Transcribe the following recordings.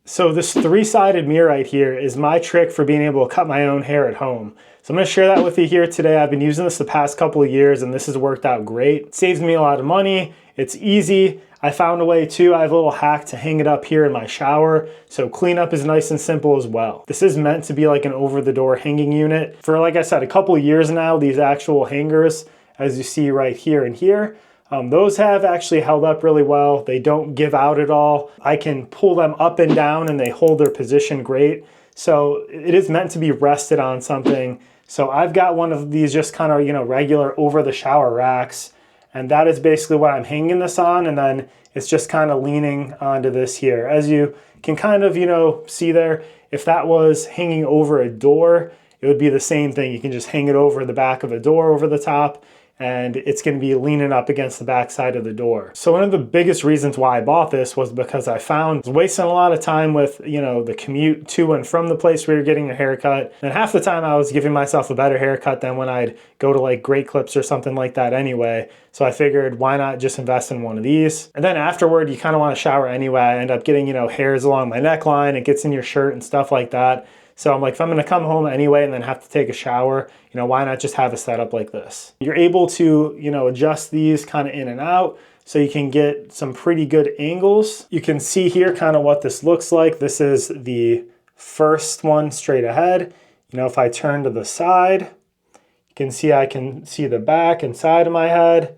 So this three-sided mirror right here is my trick for being able to cut my own hair at home. So I'm going to share that with you here today. I've been using this the past couple of years and this has worked out great. It saves me a lot of money. It's easy. I found a way too. I have a little hack to hang it up here in my shower. So cleanup is nice and simple as well. This is meant to be like an over-the-door hanging unit. For, like I said, a couple of years now, these actual hangers, as you see right here and here, those have actually held up really well. They don't give out at all. I can pull them up and down and they hold their position great. So it is meant to be rested on something. So I've got one of these just kind of, regular over the shower racks. And that is basically what I'm hanging this on. And then it's just kind of leaning onto this here. As you can kind of, see there, if that was hanging over a door, it would be the same thing. You can just hang it over the back of a door over the top, and it's going to be leaning up against the back side of the door. So one of the biggest reasons why I bought this was because I found I was wasting a lot of time with, the commute to and from the place where you're getting your haircut. And half the time I was giving myself a better haircut than when I'd go to like Great Clips or something like that anyway. So I figured, why not just invest in one of these? And then afterward, you kind of want to shower anyway. I end up getting, hairs along my neckline. It gets in your shirt and stuff like that. So I'm like, if I'm gonna come home anyway and then have to take a shower, why not just have a setup like this? You're able to, adjust these kind of in and out so you can get some pretty good angles. You can see here kind of what this looks like. This is the first one straight ahead. If I turn to the side, you can see I can see the back and side of my head.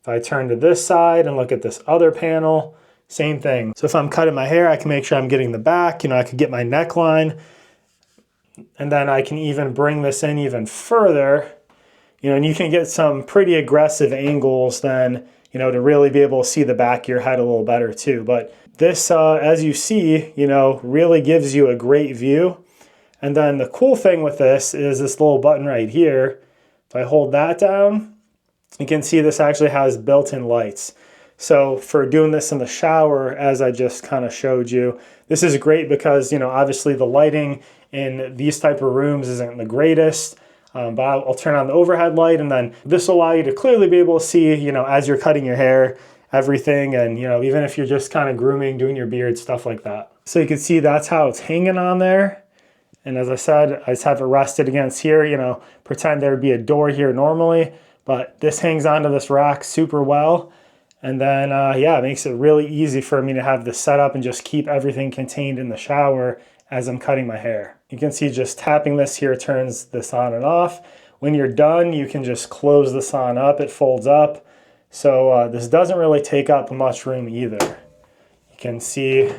If I turn to this side and look at this other panel, same thing. So if I'm cutting my hair, I can make sure I'm getting the back, I could get my neckline. And then I can even bring this in even further, and you can get some pretty aggressive angles then, to really be able to see the back of your head a little better too. But this, as you see, really gives you a great view. And then the cool thing with this is this little button right here. If I hold that down, you can see this actually has built-in lights. So for doing this in the shower, as I just kind of showed you, this is great because, obviously the lighting in these type of rooms isn't the greatest, but I'll turn on the overhead light, and then this will allow you to clearly be able to see, as you're cutting your hair, everything, and, even if you're just kind of grooming, doing your beard, stuff like that. So you can see that's how it's hanging on there. And as I said, I just have it rested against here, pretend there'd be a door here normally, but this hangs onto this rack super well. And then, it makes it really easy for me to have this set up and just keep everything contained in the shower as I'm cutting my hair. You can see just tapping this here turns this on and off. When you're done, you can just close this on up. It folds up. So this doesn't really take up much room either. You can see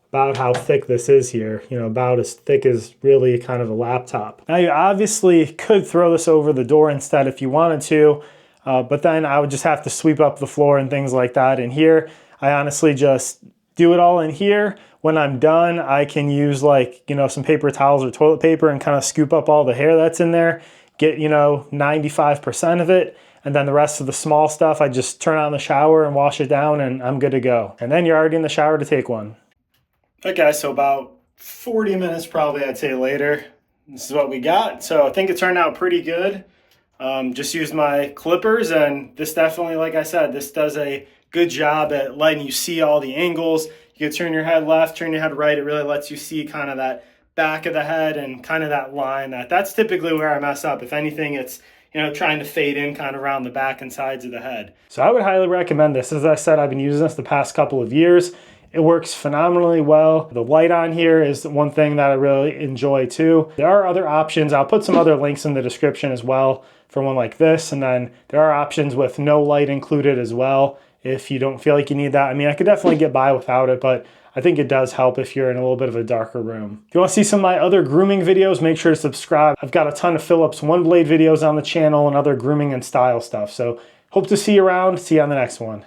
about how thick this is here, about as thick as really kind of a laptop. Now you obviously could throw this over the door instead if you wanted to, but then I would just have to sweep up the floor and things like that. And here, I honestly just do it all in here. When I'm done, I can use some paper towels or toilet paper and kind of scoop up all the hair that's in there, get, 95% of it. And then the rest of the small stuff, I just turn on the shower and wash it down and I'm good to go. And then you're already in the shower to take one. Okay, so about 40 minutes probably, I'd say later, this is what we got. So I think it turned out pretty good. Just used my clippers, and this definitely, like I said, this does a good job at letting you see all the angles. You can turn your head left, turn your head right. It really lets you see kind of that back of the head and kind of that line. That's typically where I mess up. If anything, it's, trying to fade in kind of around the back and sides of the head. So I would highly recommend this. As I said, I've been using this the past couple of years. It works phenomenally well. The light on here is one thing that I really enjoy too. There are other options. I'll put some other links in the description as well for one like this. And then there are options with no light included as well if you don't feel like you need that. I mean, I could definitely get by without it, but I think it does help if you're in a little bit of a darker room. If you want to see some of my other grooming videos, make sure to subscribe. I've got a ton of Philips One Blade videos on the channel and other grooming and style stuff. So hope to see you around. See you on the next one.